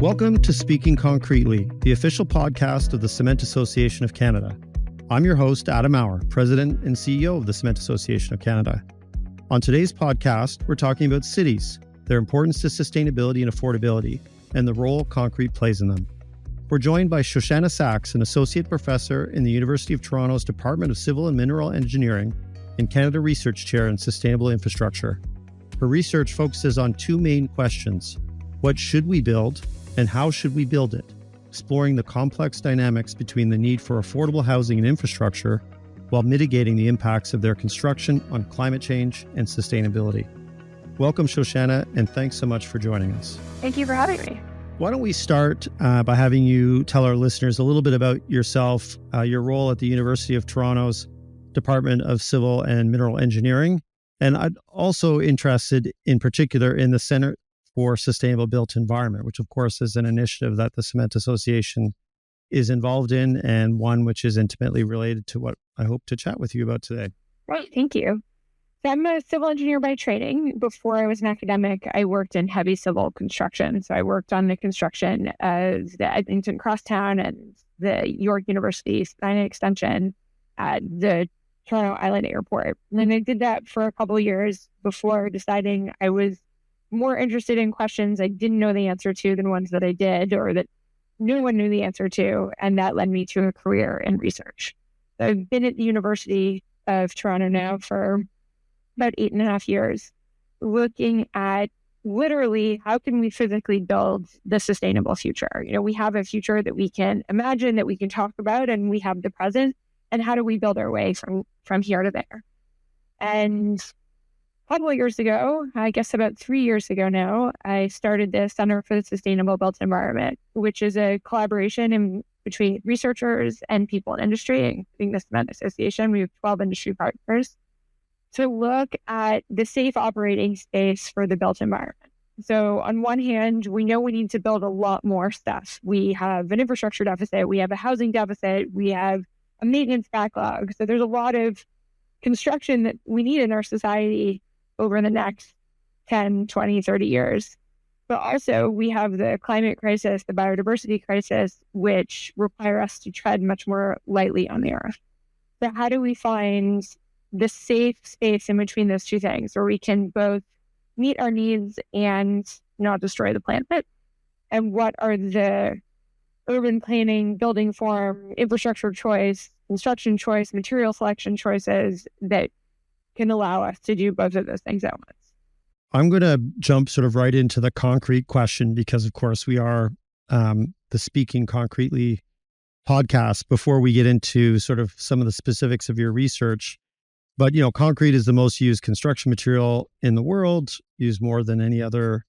Welcome to Speaking Concretely, the official podcast of the Cement Association of Canada. I'm your host, Adam Auer, President and CEO of the Cement Association of Canada. On today's podcast, we're talking about cities, their importance to sustainability and affordability, and the role concrete plays in them. We're joined by Shoshanna Saxe, an associate professor in the University of Toronto's Department of Civil and Mineral Engineering and Canada Research Chair in Sustainable Infrastructure. Her research focuses on two main questions: what should we build, and how should we build it? Exploring the complex dynamics between the need for affordable housing and infrastructure while mitigating the impacts of their construction on climate change and sustainability. Welcome, Shoshanna, and thanks so much for joining us. Thank you for having me. Why don't we start by having you tell our listeners a little bit about yourself, your role at the University of Toronto's Department of Civil and Mineral Engineering, and I'm also interested in particular in the Center for Sustainable Built Environment, which of course is an initiative that the Cement Association is involved in and one which is intimately related to what I hope to chat with you about today. Right, thank you. So I'm a civil engineer by training. Before I was an academic, I worked in heavy civil construction. So I worked on the construction of the Eglinton Crosstown and the York University Skyline Extension at the Toronto Island Airport. And then I did that for a couple of years before deciding I was more interested in questions I didn't know the answer to than ones that I did or that no one knew the answer to. And that led me to a career in research. So I've been at the University of Toronto now for about 8.5 years, looking at literally how can we physically build the sustainable future? You know, we have a future that we can imagine, that we can talk about, and we have the present. And how do we build our way from here to there? And a couple of years ago, I guess about 3 years ago now, I started the Center for the Sustainable Built Environment, which is a collaboration between researchers and people in industry, including the Cement Association. We have 12 industry partners to look at the safe operating space for the built environment. So on one hand, we know we need to build a lot more stuff. We have an infrastructure deficit, we have a housing deficit, we have a maintenance backlog. So there's a lot of construction that we need in our society over the next 10, 20, 30 years. But also we have the climate crisis, the biodiversity crisis, which require us to tread much more lightly on the earth. So how do we find the safe space in between those two things where we can both meet our needs and not destroy the planet? And what are the urban planning, building form, infrastructure choice, construction choice, material selection choices that can allow us to do both of those things at once? I'm going to jump sort of right into the concrete question because, of course, we are the Speaking Concretely podcast before we get into sort of some of the specifics of your research. But, you know, concrete is the most used construction material in the world, used more than any other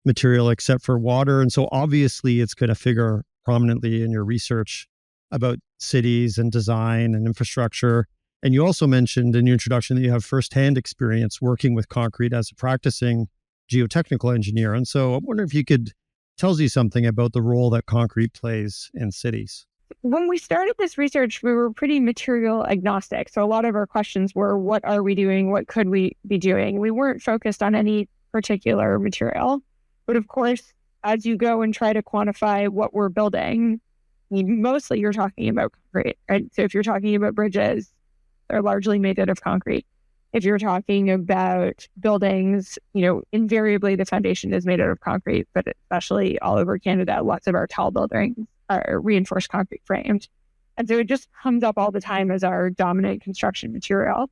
material except for water. And so obviously it's going to figure prominently in your research about cities and design and infrastructure. And you also mentioned in your introduction that you have firsthand experience working with concrete as a practicing geotechnical engineer. And so I wonder if you could tell you something about the role that concrete plays in cities. When we started this research, we were pretty material agnostic. So a lot of our questions were, what are we doing? What could we be doing? We weren't focused on any particular material. But of course, as you go and try to quantify what we're building, mostly you're talking about concrete, right? So if you're talking about bridges, they're largely made out of concrete. If you're talking about buildings, you know, invariably the foundation is made out of concrete, but especially all over Canada, lots of our tall buildings are reinforced concrete framed. And so it just comes up all the time as our dominant construction material,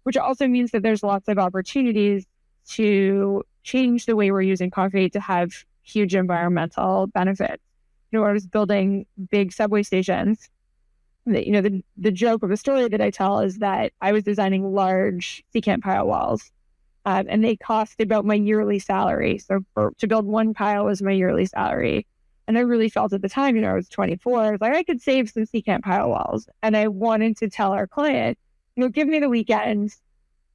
which also means that there's lots of opportunities to change the way we're using concrete to have huge environmental benefits. You know, I was building big subway stations. The joke of the story that I tell is that I was designing large secant pile walls, and they cost about my yearly salary. So to build one pile was my yearly salary. And I really felt at the time, you know, I was 24, I was like, I could save some secant pile walls. And I wanted to tell our client, you know, give me the weekend,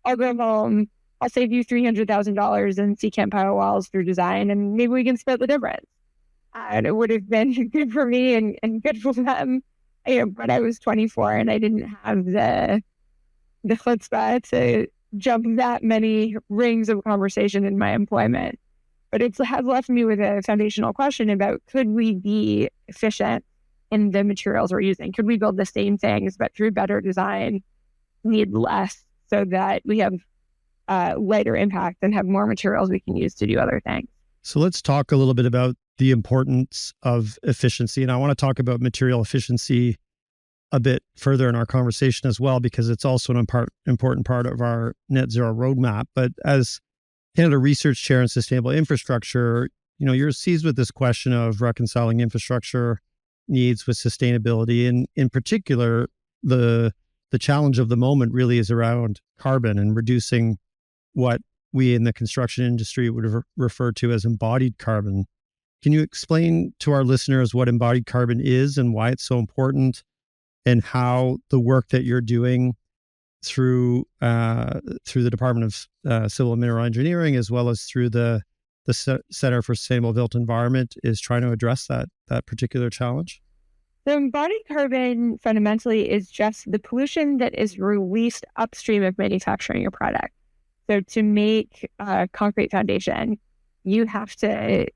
I'll go home, I'll save you $300,000 in secant pile walls through design, and maybe we can split the difference. And it would have been good for me and good for them. You know, but I was 24 and I didn't have the chutzpah to jump that many rings of conversation in my employment. But it has left me with a foundational question about, could we be efficient in the materials we're using? Could we build the same things, but through better design, need less so that we have lighter impact and have more materials we can use to do other things? So let's talk a little bit about the importance of efficiency. And I want to talk about material efficiency a bit further in our conversation as well, because it's also an important part of our net zero roadmap. But as Canada Research Chair in Sustainable Infrastructure, you're seized with this question of reconciling infrastructure needs with sustainability. And in particular, the challenge of the moment really is around carbon and reducing what we in the construction industry would refer to as embodied carbon. Can you explain to our listeners what embodied carbon is and why it's so important, and how the work that you're doing through the Department of Civil and Mineral Engineering, as well as through the Center for Sustainable Built Environment, is trying to address that particular challenge? So embodied carbon fundamentally is just the pollution that is released upstream of manufacturing your product. So to make a concrete foundation, you have to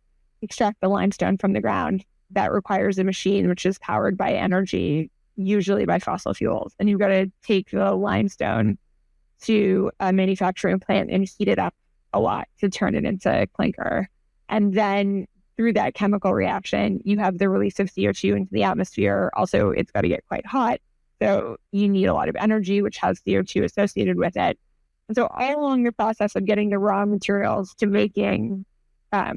extract the limestone from the ground. That requires a machine which is powered by energy, usually by fossil fuels. And you've got to take the limestone to a manufacturing plant and heat it up a lot to turn it into clinker. And then through that chemical reaction, you have the release of CO2 into the atmosphere. Also, it's got to get quite hot. So you need a lot of energy, which has CO2 associated with it. And so all along the process of getting the raw materials to making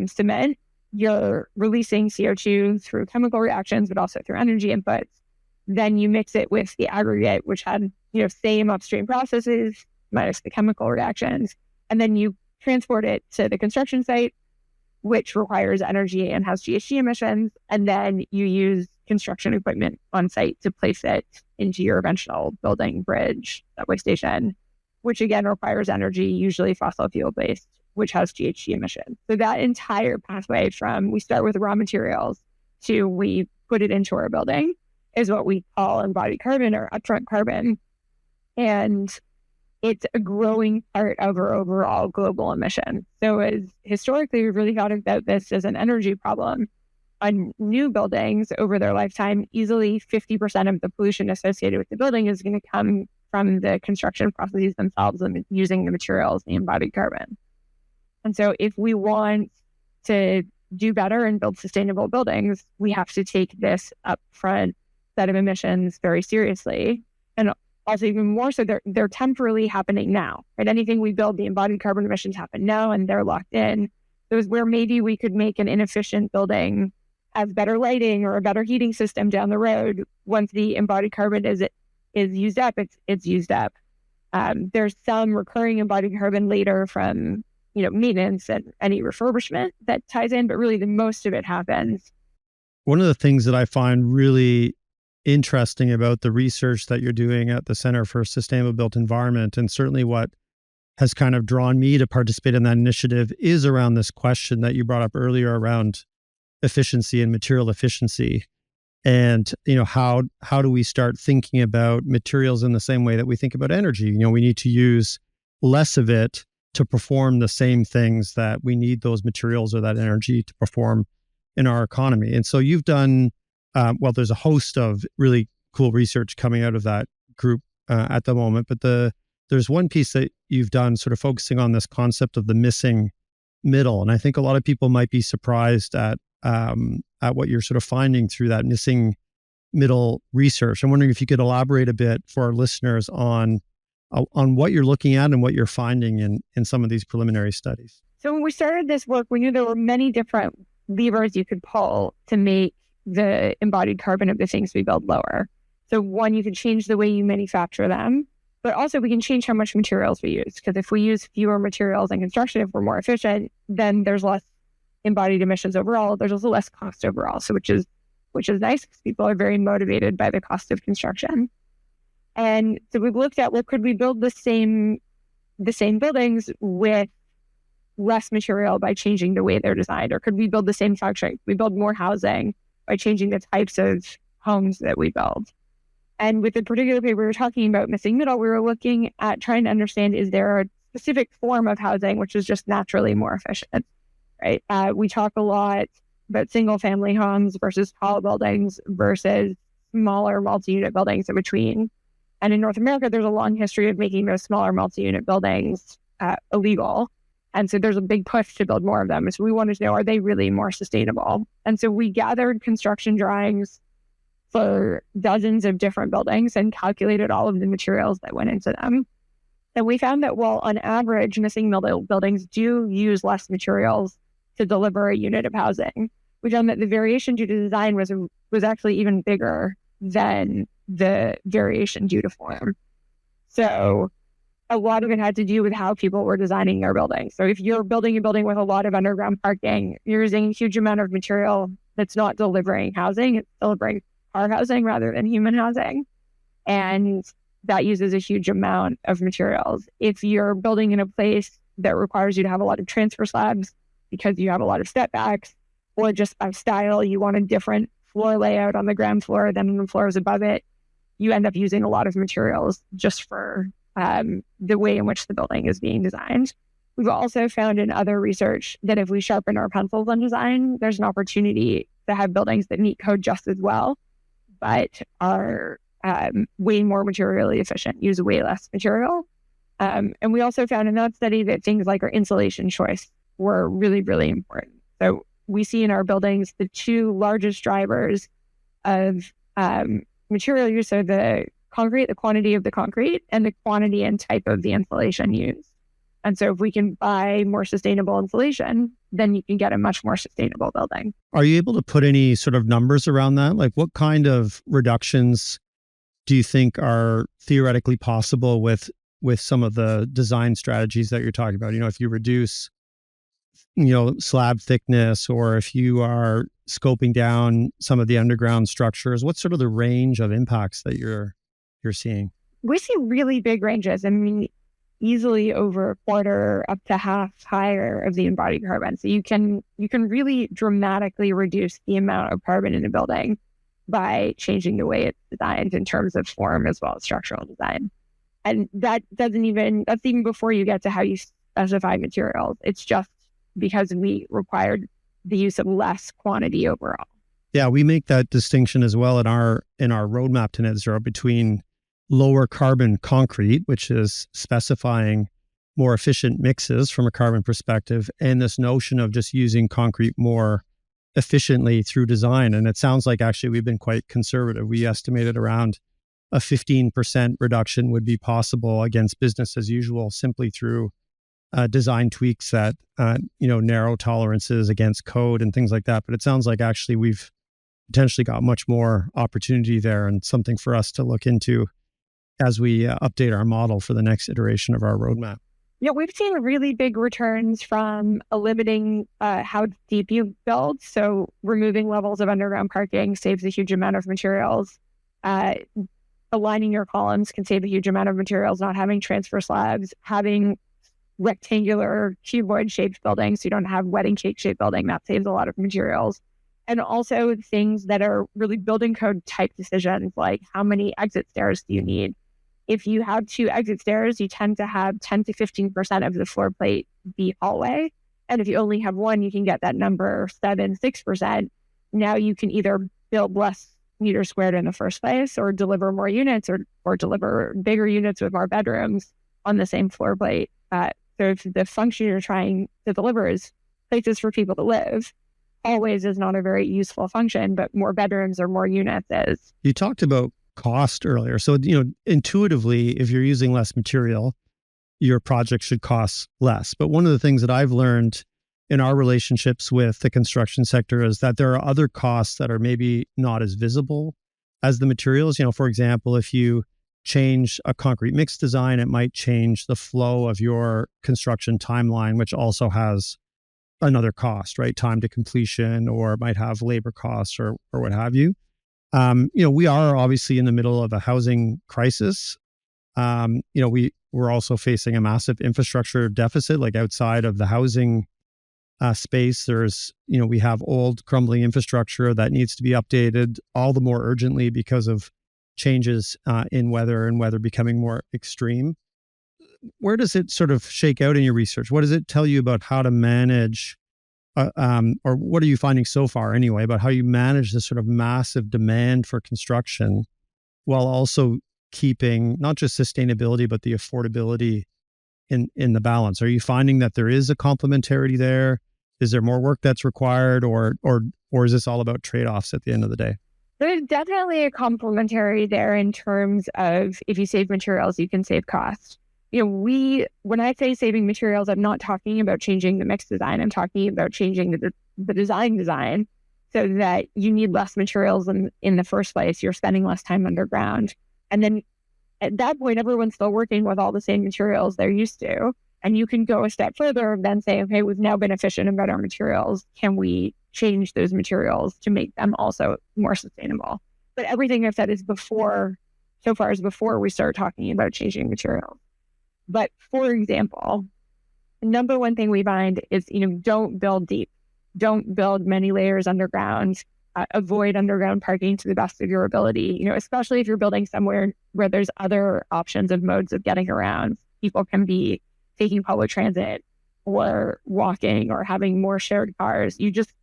cement, you're releasing CO2 through chemical reactions, but also through energy inputs. Then you mix it with the aggregate, which had, same upstream processes minus the chemical reactions. And then you transport it to the construction site, which requires energy and has GHG emissions. And then you use construction equipment on site to place it into your eventual building, bridge, subway station, which again requires energy, usually fossil fuel based, which has GHG emissions. So that entire pathway from we start with raw materials to we put it into our building is what we call embodied carbon or upfront carbon. And it's a growing part of our overall global emissions. So as historically, we've really thought about this as an energy problem. On new buildings over their lifetime, easily 50% of the pollution associated with the building is going to come from the construction processes themselves and using the materials, the embodied carbon. And so if we want to do better and build sustainable buildings, we have to take this upfront set of emissions very seriously. And also even more so, they're temporarily happening now, right? Anything we build, the embodied carbon emissions happen now and they're locked in. Those where maybe we could make an inefficient building have better lighting or a better heating system down the road. Once the embodied carbon is used up, it's used up. There's some recurring embodied carbon later from maintenance and any refurbishment that ties in, but really the most of it happens. One of the things that I find really interesting about the research that you're doing at the Center for Sustainable Built Environment, and certainly what has kind of drawn me to participate in that initiative, is around this question that you brought up earlier around efficiency and material efficiency. And, how do we start thinking about materials in the same way that we think about energy? We need to use less of it to perform the same things that we need those materials or that energy to perform in our economy. And so you've done, there's a host of really cool research coming out of that group at the moment, but there's one piece that you've done sort of focusing on this concept of the missing middle. And I think a lot of people might be surprised at what you're sort of finding through that missing middle research. I'm wondering if you could elaborate a bit for our listeners on what you're looking at and what you're finding in some of these preliminary studies. So when we started this work, we knew there were many different levers you could pull to make the embodied carbon of the things we build lower. So one, you could change the way you manufacture them, but also we can change how much materials we use. Because if we use fewer materials in construction, if we're more efficient, then there's less embodied emissions overall. There's also less cost overall. So which is nice because people are very motivated by the cost of construction. And so we've looked at, could we build the same buildings with less material by changing the way they're designed? Or could we build the same function? We build more housing by changing the types of homes that we build. And with the particular paper we were talking about missing middle, we were looking at trying to understand, is there a specific form of housing which is just naturally more efficient? right? We talk a lot about single family homes versus tall buildings versus smaller multi-unit buildings in between. And in North America, there's a long history of making those smaller multi-unit buildings illegal. And so there's a big push to build more of them. So we wanted to know, are they really more sustainable? And so we gathered construction drawings for dozens of different buildings and calculated all of the materials that went into them. And we found that while on average, missing middle buildings do use less materials to deliver a unit of housing, we found that the variation due to design was actually even bigger than the variation due to form. So a lot of it had to do with how people were designing their buildings. So if you're building a building with a lot of underground parking, you're using a huge amount of material that's not delivering housing, it's delivering car housing rather than human housing. And that uses a huge amount of materials. If you're building in a place that requires you to have a lot of transfer slabs because you have a lot of step backs, or just by style, you want a different floor layout on the ground floor than on the floors above it, you end up using a lot of materials just for the way in which the building is being designed. We've also found in other research that if we sharpen our pencils on design, there's an opportunity to have buildings that meet code just as well, but are way more materially efficient, use way less material. And we also found in that study that things like our insulation choice were really, really important. So we see in our buildings the two largest drivers of material use are the concrete, the quantity of the concrete, and the quantity and type of the insulation used. And so if we can buy more sustainable insulation, then you can get a much more sustainable building. Are you able to put any sort of numbers around that? Like what kind of reductions do you think are theoretically possible with some of the design strategies that you're talking about? If you reduce, slab thickness, or if you are scoping down some of the underground structures, what's sort of the range of impacts that you're seeing? We see really big ranges. I mean, easily over a quarter up to half higher of the embodied carbon. So you can really dramatically reduce the amount of carbon in a building by changing the way it's designed in terms of form as well as structural design. And that's even before you get to how you specify materials. It's just because we required the use of less quantity overall. Yeah, we make that distinction as well in our roadmap to net zero between lower carbon concrete, which is specifying more efficient mixes from a carbon perspective, and this notion of just using concrete more efficiently through design. And it sounds like actually we've been quite conservative. We estimated around a 15% reduction would be possible against business as usual simply through design tweaks that, narrow tolerances against code and things like that. But it sounds like actually we've potentially got much more opportunity there and something for us to look into as we update our model for the next iteration of our roadmap. Yeah, we've seen really big returns from limiting how deep you build. So removing levels of underground parking saves a huge amount of materials. Aligning your columns can save a huge amount of materials, not having transfer slabs, having rectangular cuboid shaped buildings. So you don't have wedding cake shaped building. That saves a lot of materials. And also things that are really building code type decisions, like how many exit stairs do you need? If you have 2 exit stairs, you tend to have 10 to 15% of the floor plate be hallway. And if you only have 1, you can get that number 6%. Now you can either build less meters squared in the first place or deliver more units or deliver bigger units with more bedrooms on the same floor plate. So if the function you're trying to deliver is places for people to live, hallways is not a very useful function, but more bedrooms or more units is. You talked about cost earlier. So, intuitively, if you're using less material, your project should cost less. But one of the things that I've learned in our relationships with the construction sector is that there are other costs that are maybe not as visible as the materials. For example, if you change a concrete mix design, it might change the flow of your construction timeline, which also has another cost, right? Time to completion, or it might have labor costs or what have you. We are obviously in the middle of a housing crisis. We're also facing a massive infrastructure deficit, like outside of the housing space. We have old crumbling infrastructure that needs to be updated all the more urgently because of changes in weather and weather becoming more extreme. Where does it sort of shake out in your research? What does it tell you about how to manage or what are you finding so far anyway, about how you manage this sort of massive demand for construction while also keeping not just sustainability, but the affordability in the balance? Are you finding that there is a complementarity there? Is there more work that's required, or is this all about trade-offs at the end of the day? There's definitely a complementary there in terms of if you save materials, you can save costs. When I say saving materials, I'm not talking about changing the mix design. I'm talking about changing the design so that you need less materials in the first place. You're spending less time underground. And then at that point, everyone's still working with all the same materials they're used to. And you can go a step further and then say, okay, we've now been efficient about our materials. Can we change those materials to make them also more sustainable? But everything I've said is before we start talking about changing materials. But for example, the number one thing we find is, don't build deep. Don't build many layers underground. Avoid underground parking to the best of your ability, especially if you're building somewhere where there's other options of modes of getting around. People can be taking public transit or walking or having more shared cars.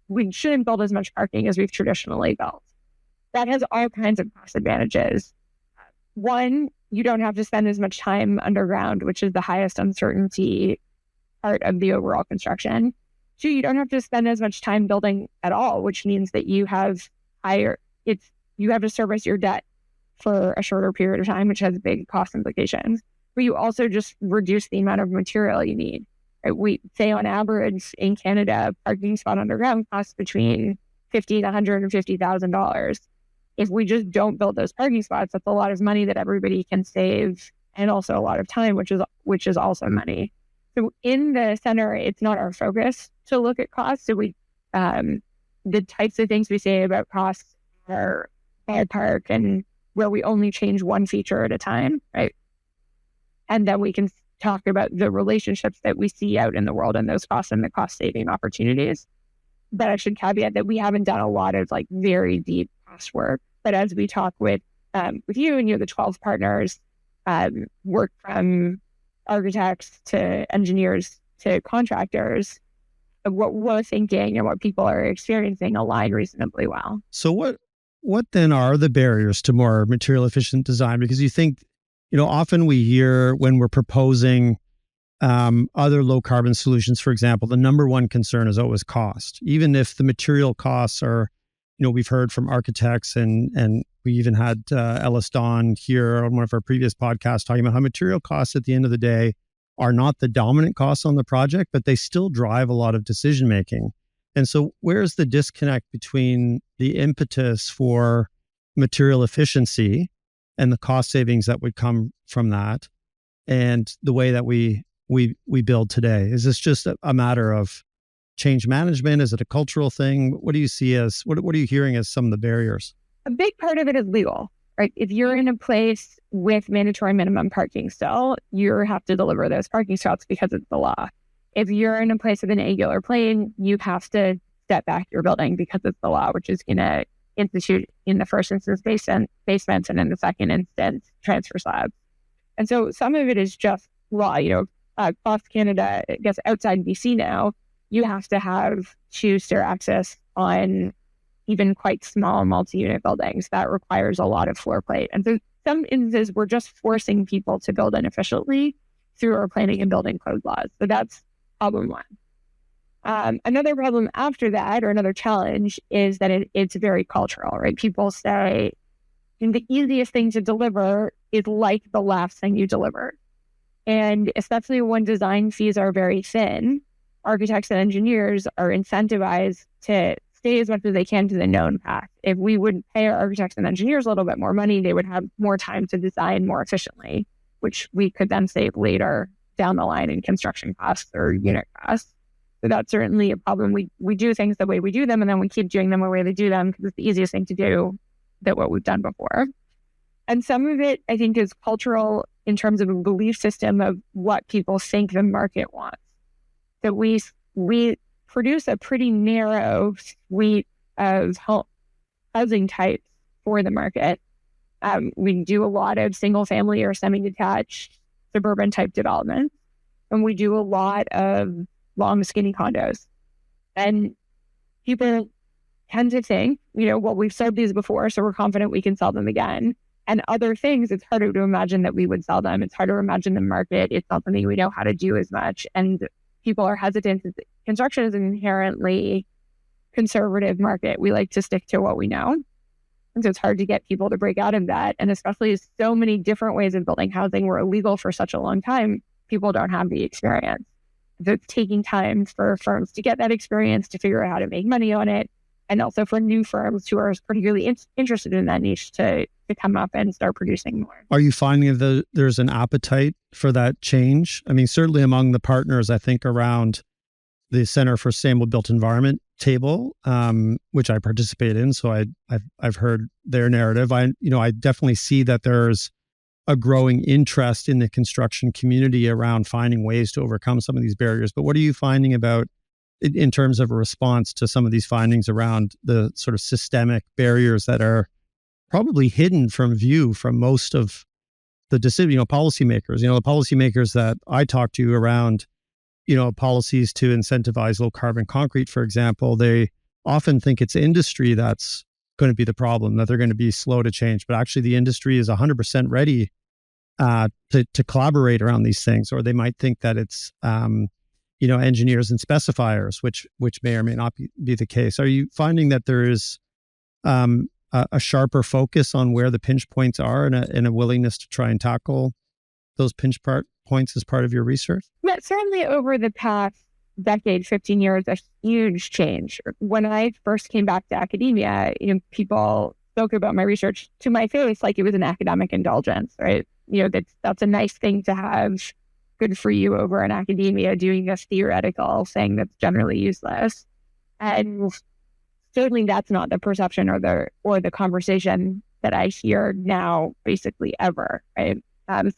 We shouldn't build as much parking as we've traditionally built. That has all kinds of cost advantages. One, you don't have to spend as much time underground, which is the highest uncertainty part of the overall construction. Two, you don't have to spend as much time building at all, which means that you have to service your debt for a shorter period of time, which has big cost implications. But you also just reduce the amount of material you need. Right? We say on average in Canada, a parking spot underground costs between $50,000 and $150,000. If we just don't build those parking spots, that's a lot of money that everybody can save, and also a lot of time, which is also money. So in the center, it's not our focus to look at costs. So the types of things we say about costs are ballpark and where we only change one feature at a time, right? And then we can talk about the relationships that we see out in the world and those costs and the cost saving opportunities. But I should caveat that we haven't done a lot of very deep cost work. But as we talk with you and the 12 partners, work from architects to engineers to contractors, what we're thinking and what people are experiencing align reasonably well. So what then are the barriers to more material efficient design? Because you think, often we hear when we're proposing other low carbon solutions, for example, the number one concern is always cost. Even if the material costs are, we've heard from architects and we even had Ellis Dawn here on one of our previous podcasts talking about how material costs at the end of the day are not the dominant costs on the project, but they still drive a lot of decision making. And so where's the disconnect between the impetus for material efficiency and the cost savings that would come from that and the way that we build today? Is this just a matter of change management? Is it a cultural thing? What do you see as, what are you hearing as some of the barriers? A big part of it is legal, right? If you're in a place with mandatory minimum parking still, you have to deliver those parking spots because it's the law. If you're in a place with an angular plane, you have to step back your building because it's the law, which is going to institute in the first instance basements and in the second instance transfer slabs. And so some of it is just law. Across Canada, I guess outside BC now, you have to have two-stair access on even quite small multi-unit buildings. That requires a lot of floor plate. And so some instances, we're just forcing people to build inefficiently through our planning and building code laws. So that's problem one. Another problem after that, or another challenge, is that it's very cultural, right? People say, the easiest thing to deliver is like the last thing you delivered. And especially when design fees are very thin, architects and engineers are incentivized to stay as much as they can to the known path. If we would pay our architects and engineers a little bit more money, they would have more time to design more efficiently, which we could then save later down the line in construction costs or unit costs. So that's certainly a problem. We do things the way we do them, and then we keep doing them the way they do them because it's the easiest thing to do than what we've done before. And some of it, I think, is cultural in terms of a belief system of what people think the market wants. That we produce a pretty narrow suite of housing types for the market. We do a lot of single family or semi-detached suburban type developments, and we do a lot of long skinny condos. And people tend to think, well, we've sold these before, so we're confident we can sell them again. And other things, it's harder to imagine that we would sell them. It's harder to imagine the market. It's not something we know how to do as much. And people are hesitant. Construction is an inherently conservative market. We like to stick to what we know. And so it's hard to get people to break out of that. And especially so many different ways of building housing were illegal for such a long time, people don't have the experience. So it's taking time for firms to get that experience, to figure out how to make money on it. And also for new firms who are particularly interested in that niche to come up and start producing more. Are you finding that there's an appetite for that change? I mean, certainly among the partners, I think around the Center for Sustainable Built Environment table, which I participate in. So I've heard their narrative. I definitely see that there's a growing interest in the construction community around finding ways to overcome some of these barriers. But what are you finding about in terms of a response to some of these findings around the sort of systemic barriers that are probably hidden from view from most of the policymakers? The policymakers that I talk to around, policies to incentivize low carbon concrete, for example, they often think it's industry that's going to be the problem, that they're going to be slow to change. But actually the industry is 100% ready to collaborate around these things, or they might think that it's engineers and specifiers, which may or may not be the case. Are you finding that there is a sharper focus on where the pinch points are and a willingness to try and tackle those pinch points as part of your research? Yeah, certainly over the past decade, 15 years, a huge change. When I first came back to academia, people spoke about my research to my face like it was an academic indulgence, right? That's a nice thing to have. Good for you over in academia doing this theoretical thing that's generally useless. And certainly that's not the perception or the conversation that I hear now basically ever, right?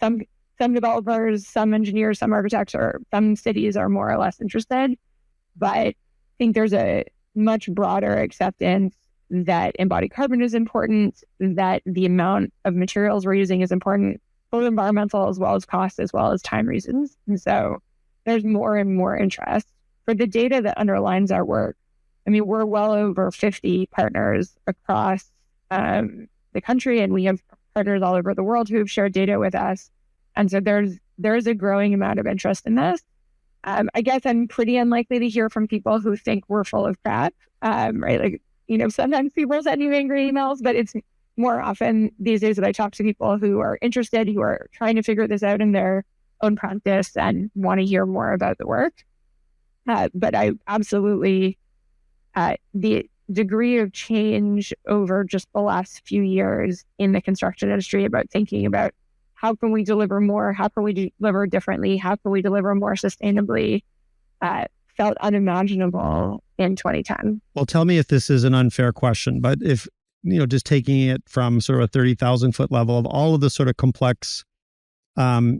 Some developers, some engineers, some architects, or some cities are more or less interested, but I think there's a much broader acceptance that embodied carbon is important, that the amount of materials we're using is important, both environmental as well as cost, as well as time reasons. And so there's more and more interest. For the data that underlines our work, I mean, we're well over 50 partners across the country, and we have partners all over the world who have shared data with us. And so there's a growing amount of interest in this. I guess I'm pretty unlikely to hear from people who think we're full of crap, right? Sometimes people send you angry emails, but it's more often these days that I talk to people who are interested, who are trying to figure this out in their own practice and want to hear more about the work. But I absolutely, the degree of change over just the last few years in the construction industry about thinking about how can we deliver more, how can we deliver differently, how can we deliver more sustainably, felt unimaginable in 2010. Well, tell me if this is an unfair question, but if, just taking it from sort of a 30,000 foot level of all of the sort of complex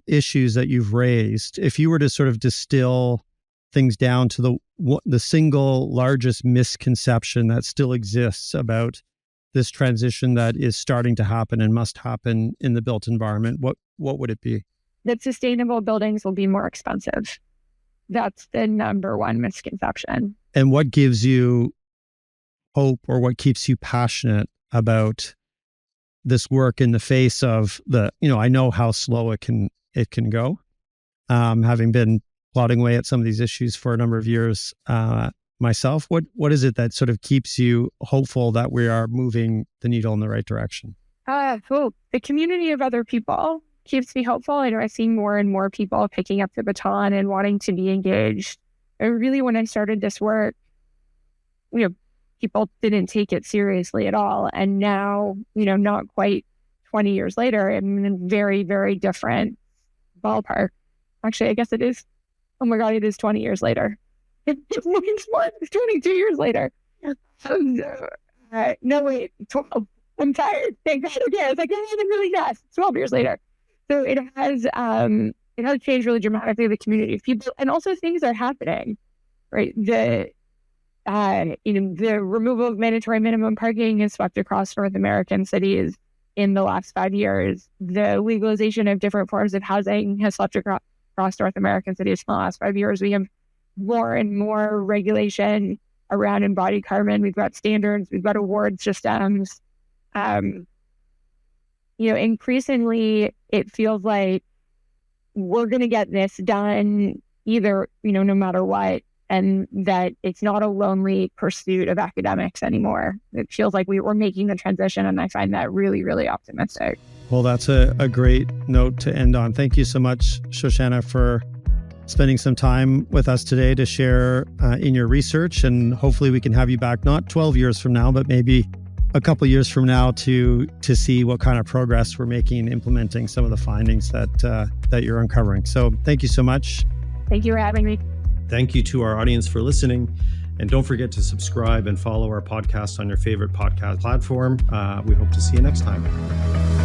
issues that you've raised, if you were to sort of distill things down to the single largest misconception that still exists about this transition that is starting to happen and must happen in the built environment, what would it be? That sustainable buildings will be more expensive. That's the number one misconception. And what gives you hope, or what keeps you passionate about this work in the face of I know how slow it can go. Having been plodding away at some of these issues for a number of years myself, what is it that sort of keeps you hopeful that we are moving the needle in the right direction? The community of other people keeps me hopeful. I see more and more people picking up the baton and wanting to be engaged. And really, when I started this work, people didn't take it seriously at all. And now, not quite 20 years later, I'm in a very, very different ballpark. Actually, I guess it is. Oh my God, it is 20 years later. It's 22 years later. No, wait, 12. I'm tired. Thank God. Okay, I was like, yeah, it's really fast. 12 years later. So it has changed really dramatically the community of people, and also things are happening, right? The removal of mandatory minimum parking has swept across North American cities in the last 5 years. The legalization of different forms of housing has swept across North American cities in the last 5 years. We have more and more regulation around embodied carbon. We've got standards, we've got award systems. Increasingly, it feels like we're going to get this done either, no matter what, and that it's not a lonely pursuit of academics anymore. It feels like we're making the transition, and I find that really, really optimistic. Well, that's a great note to end on. Thank you so much, Shoshanna, for spending some time with us today to share in your research. And hopefully we can have you back, not 12 years from now, but maybe a couple of years from now to see what kind of progress we're making in implementing some of the findings that you're uncovering. So thank you so much. Thank you for having me. Thank you to our audience for listening. And don't forget to subscribe and follow our podcast on your favorite podcast platform. We hope to see you next time.